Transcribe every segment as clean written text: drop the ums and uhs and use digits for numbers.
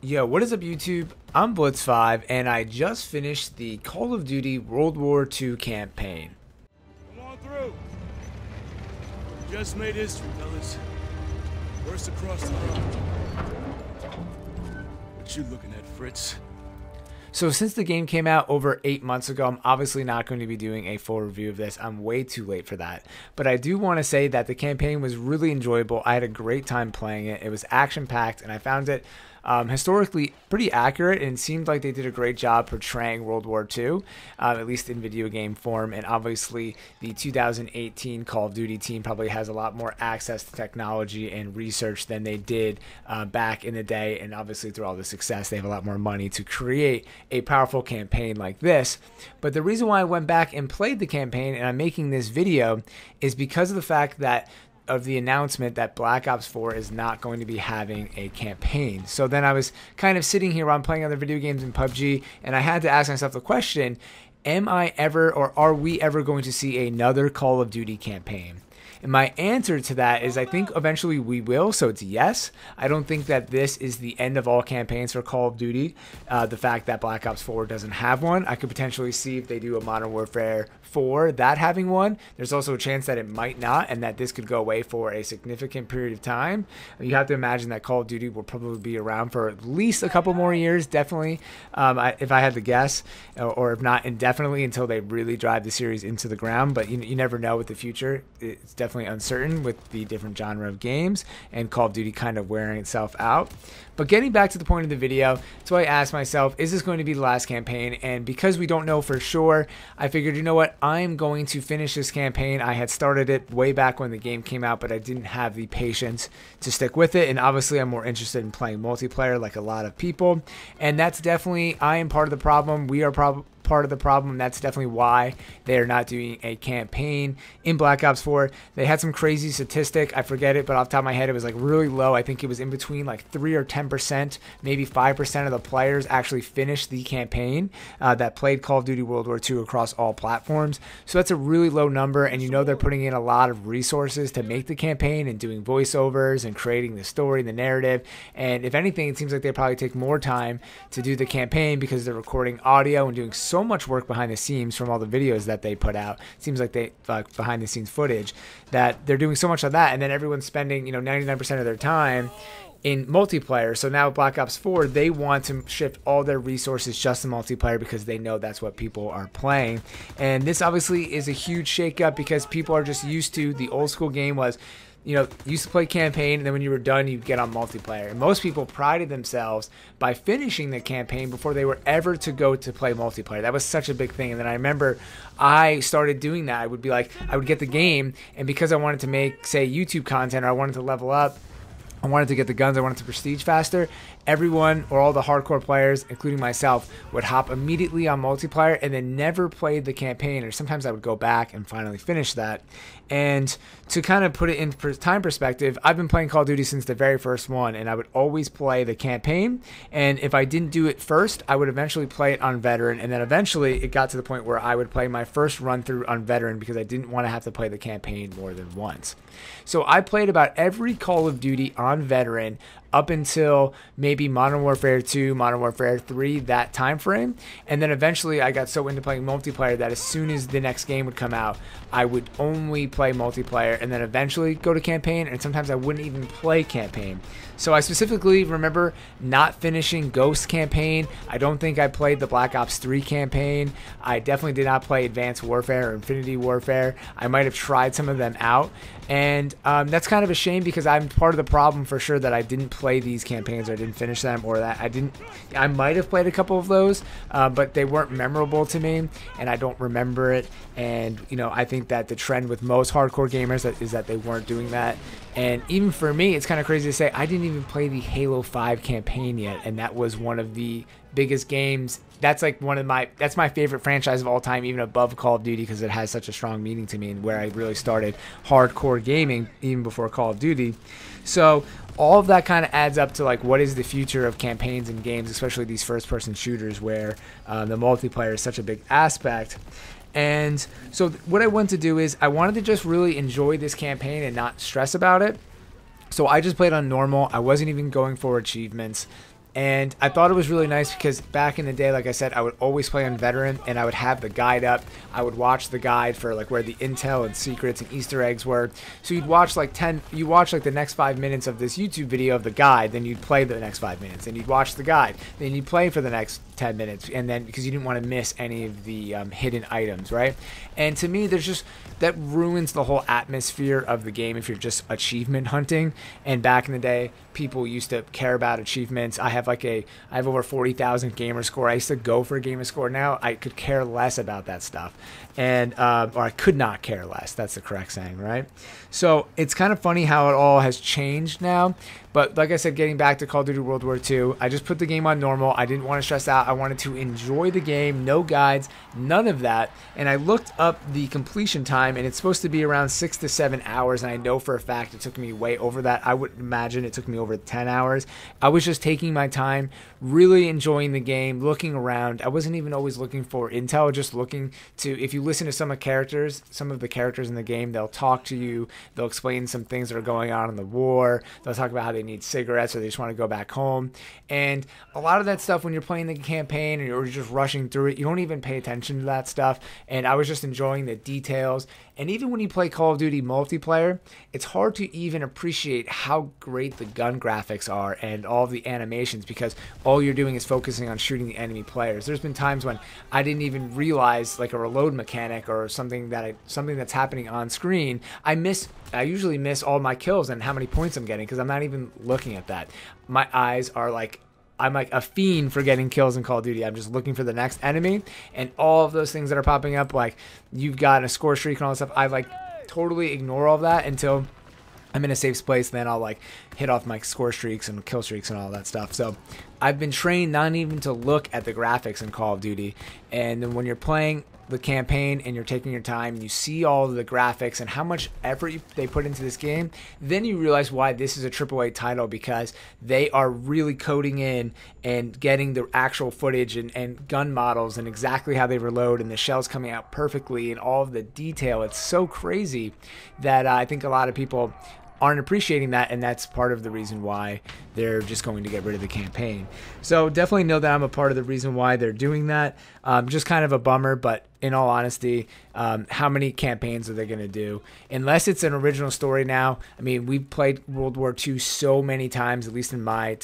Yo, what is up YouTube? I'm Blitz5 and I just finished the Call of Duty World War II campaign. Come on through. Just made history, fellas. Worst across the front. What you looking at, Fritz? So since the game came out over 8 months ago, I'm obviously not going to be doing a full review of this. I'm way too late for that. But I do want to say that the campaign was really enjoyable. I had a great time playing it. It was action-packed and I found it historically pretty accurate, and it seemed like they did a great job portraying World War II, at least in video game form. And obviously the 2018 Call of Duty team probably has a lot more access to technology and research than they did back in the day, and obviously through all the success they have a lot more money to create a powerful campaign like this. But the reason why I went back and played the campaign and I'm making this video is because of the fact that of the announcement that Black Ops 4 is not going to be having a campaign. So then I was kind of sitting here while I'm playing other video games in PUBG, and I had to ask myself the question, am I ever, or are we ever going to see another Call of Duty campaign? And my answer to that is I think eventually we will, so it's yes. I don't think that this is the end of all campaigns for Call of Duty. The fact that Black Ops 4 doesn't have one, I could potentially see if they do a Modern Warfare 4, that having one. There's also a chance that it might not, and that this could go away for a significant period of time. You have to imagine that Call of Duty will probably be around for at least a couple more years, definitely, if I had to guess, or if not indefinitely until they really drive the series into the ground. But you never know with the future. It's definitely uncertain with the different genre of games and Call of Duty kind of wearing itself out. But getting back to the point of the video, so I asked myself, is this going to be the last campaign? And because we don't know for sure, I figured, you know what, I'm going to finish this campaign. I had started it way back when the game came out, but I didn't have the patience to stick with it. And obviously I'm more interested in playing multiplayer like a lot of people. And that's definitely, I am part of the problem. We are part of the problem. That's definitely why they are not doing a campaign in Black Ops 4. They had some crazy statistic, I forget it, but off the top of my head it was like really low. I think it was in between like 3 or 10%, maybe 5% of the players actually finished the campaign that played Call of Duty World War II across all platforms. So that's a really low number, and you know they're putting in a lot of resources to make the campaign and doing voiceovers and creating the story, the narrative. And if anything, it seems like they probably take more time to do the campaign because they're recording audio and doing so much work behind the scenes from all the videos that they put out. It seems like they behind the scenes footage that they're doing so much of that, and then everyone's spending 99% of their time in multiplayer. So now Black Ops 4, they want to shift all their resources just to multiplayer because they know that's what people are playing. And this obviously is a huge shakeup because people are just used to the old school game was, used to play campaign, and then when you were done, you get on multiplayer. And most people prided themselves by finishing the campaign before they were ever to go to play multiplayer. That was such a big thing. And then I remember I started doing that. I would be like, I would get the game, and because I wanted to make, say, YouTube content, or I wanted to level up, I wanted to get the guns, I wanted to prestige faster, everyone, or all the hardcore players, including myself, would hop immediately on multiplayer and then never played the campaign. Or sometimes I would go back and finally finish that. And to kind of put it in time perspective, I've been playing Call of Duty since the very first one, and I would always play the campaign. And if I didn't do it first, I would eventually play it on veteran. And then eventually it got to the point where I would play my first run through on veteran because I didn't want to have to play the campaign more than once. So I played about every Call of Duty on veteran up until maybe Modern Warfare 2, Modern Warfare 3, that time frame. And then eventually I got so into playing multiplayer that as soon as the next game would come out, I would only play multiplayer and then eventually go to campaign, and sometimes I wouldn't even play campaign. So I specifically remember not finishing Ghost campaign. I don't think I played the Black Ops 3 campaign. I definitely did not play Advanced Warfare or Infinity Warfare. I might have tried some of them out, and that's kind of a shame because I'm part of the problem for sure that I didn't play these campaigns, or I didn't finish them, or that I might have played a couple of those, but they weren't memorable to me, and I don't remember it. And I think that the trend with most hardcore gamers is that they weren't doing that. And even for me, it's kind of crazy to say I didn't even play the Halo 5 campaign yet, and that was one of the biggest games. That's like that's my favorite franchise of all time, even above Call of Duty, because it has such a strong meaning to me and where I really started hardcore gaming even before Call of Duty. So all of that kind of adds up to like what is the future of campaigns and games, especially these first-person shooters where the multiplayer is such a big aspect. And so what I wanted to do is I wanted to just really enjoy this campaign and not stress about it. So I just played on normal. I wasn't even going for achievements. And I thought it was really nice because back in the day, like I said, I would always play on veteran and I would have the guide up. I would watch the guide for like where the intel and secrets and Easter eggs were. So you'd watch like the next 5 minutes of this YouTube video of the guide, then you'd play the next 5 minutes, and you'd watch the guide, then you'd play for the next 10 minutes, and then because you didn't want to miss any of the hidden items, right? And to me, that ruins the whole atmosphere of the game if you're just achievement hunting. And back in the day, people used to care about achievements. I have over 40,000 gamer score. I used to go for a gamer score. Now I could care less about that stuff, and or I could not care less. That's the correct saying, right? So it's kind of funny how it all has changed now. But like I said, getting back to Call of Duty World War II, I just put the game on normal. I didn't want to stress out. I wanted to enjoy the game. No guides, none of that. And I looked up the completion time, and it's supposed to be around 6 to 7 hours. And I know for a fact it took me way over that. I would imagine it took me over 10 hours. I was just taking my time, really enjoying the game, looking around. I wasn't even always looking for intel, just looking to, if you listen to some of the characters in the game, they'll talk to you. They'll explain some things that are going on in the war. They'll talk about how they need cigarettes or they just want to go back home. And a lot of that stuff, when you're playing the campaign and you're just rushing through it, you don't even pay attention to that stuff. And I was just enjoying the details. And even when you play Call of Duty multiplayer, it's hard to even appreciate how great the gun graphics are and all the animations, because all you're doing is focusing on shooting the enemy players. There's been times when I didn't even realize like a reload mechanic or something that's happening on screen. I usually miss all my kills and how many points I'm getting because I'm not even looking at that. My eyes are like, I'm like a fiend for getting kills in Call of Duty. I'm just looking for the next enemy, and all of those things that are popping up, like you've got a score streak and all that stuff, I like totally ignore all of that until I'm in a safe place. Then I'll like hit off my score streaks and kill streaks and all that stuff. So I've been trained not even to look at the graphics in Call of Duty. And then when you're playing the campaign and you're taking your time and you see all of the graphics and how much effort they put into this game, then you realize why this is a AAA title, because they are really coding in and getting the actual footage and gun models and exactly how they reload and the shells coming out perfectly and all of the detail. It's so crazy that I think a lot of people aren't appreciating that, and that's part of the reason why they're just going to get rid of the campaign. So definitely know that I'm a part of the reason why they're doing that. Just kind of a bummer, but in all honesty, how many campaigns are they going to do? Unless it's an original story now. I mean, we've played World War II so many times, at least in my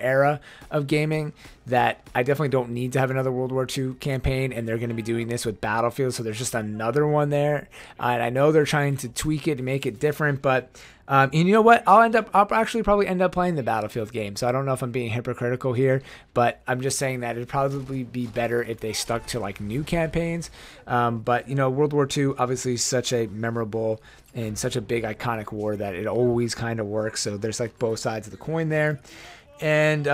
era of gaming, that I definitely don't need to have another World War II campaign, and they're going to be doing this with Battlefield, so there's just another one there. And I know they're trying to tweak it and make it different, but and you know what? I'll actually probably end up playing the Battlefield game. So I don't know if I'm being hypocritical here, but I'm just saying that it'd probably be better if they stuck to like new campaigns. But you know, World War II obviously is such a memorable and such a big iconic war that it always kind of works. So there's like both sides of the coin there. And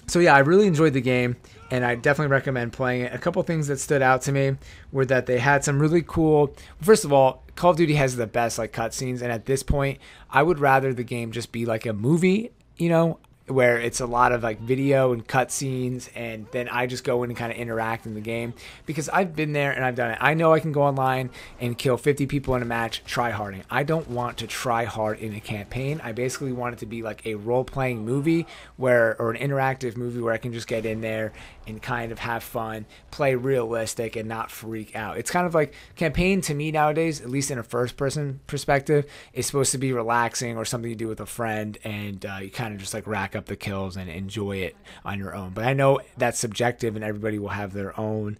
so yeah, I really enjoyed the game, and I definitely recommend playing it. A couple things that stood out to me were that they had some really cool, first of all, Call of Duty has the best like cutscenes, and at this point, I would rather the game just be like a movie, you know, where it's a lot of like video and cutscenes, and then I just go in and kind of interact in the game, because I've been there and I've done it. I know I can go online and kill 50 people in a match try harding. I don't want to try hard in a campaign. I basically want it to be like a role-playing movie or an interactive movie where I can just get in there and kind of have fun, play realistic, and not freak out. It's kind of like campaign to me nowadays, at least in a first-person perspective, is supposed to be relaxing or something you do with a friend, and you kind of just like rack up the kills and enjoy it on your own. But I know that's subjective, and everybody will have their own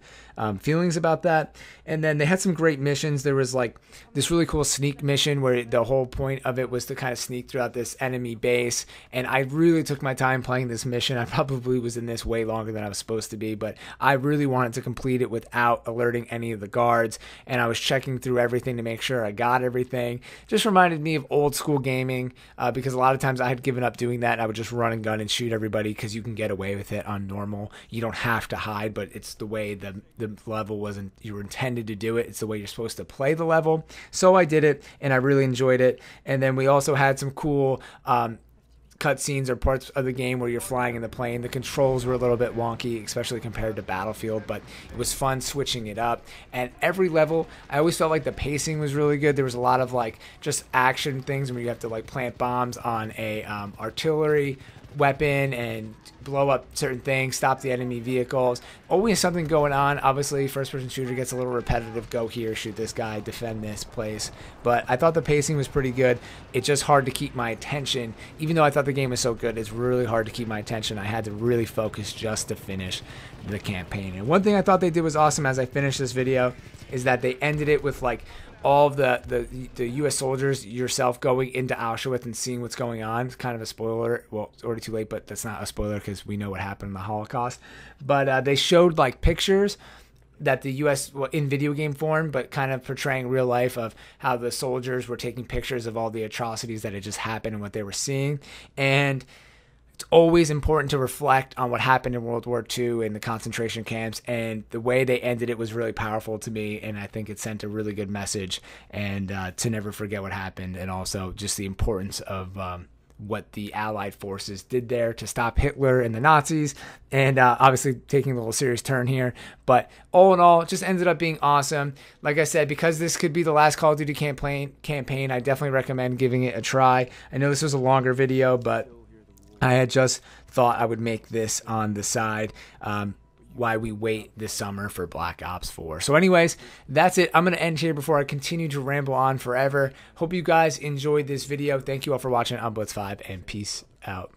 feelings about that. And then they had some great missions. There was like this really cool sneak mission where the whole point of it was to kind of sneak throughout this enemy base, and I really took my time playing this mission. I probably was in this way longer than I was supposed to be, but I really wanted to complete it without alerting any of the guards, and I was checking through everything to make sure I got everything. Just reminded me of old school gaming, because a lot of times I had given up doing that, and I would just run and gun and shoot everybody, because you can get away with it on normal. You don't have to hide, but it's the way the level wasn't, you were intended to do it. It's the way you're supposed to play the level. So I did it, and I really enjoyed it. And then we also had some cool cutscenes or parts of the game where you're flying in the plane. The controls were a little bit wonky, especially compared to Battlefield, but it was fun switching it up. And every level, I always felt like the pacing was really good. There was a lot of like just action things where you have to like plant bombs on a artillery weapon and blow up certain things, stop the enemy vehicles. Always something going on. Obviously, first-person shooter gets a little repetitive. Go here, shoot this guy, defend this place. But I thought the pacing was pretty good. It's just hard to keep my attention. Even though I thought the game was so good, it's really hard to keep my attention. I had to really focus just to finish the campaign. And one thing I thought they did was awesome as I finished this video is that they ended it with like all of the U.S. soldiers, yourself going into Auschwitz and seeing what's going on. It's kind of a spoiler. Well, it's already too late, but that's not a spoiler because we know what happened in the Holocaust. But they showed like pictures that the U.S. in video game form, but kind of portraying real life of how the soldiers were taking pictures of all the atrocities that had just happened and what they were seeing. And it's always important to reflect on what happened in World War II in the concentration camps, and the way they ended it was really powerful to me, and I think it sent a really good message, and to never forget what happened, and also just the importance of what the Allied forces did there to stop Hitler and the Nazis, and obviously taking a little serious turn here. But all in all, it just ended up being awesome. Like I said, because this could be the last Call of Duty campaign, I definitely recommend giving it a try. I know this was a longer video, but I had just thought I would make this on the side while we wait this summer for Black Ops 4. So anyways, that's it. I'm going to end here before I continue to ramble on forever. Hope you guys enjoyed this video. Thank you all for watching on Blitz 5, and peace out.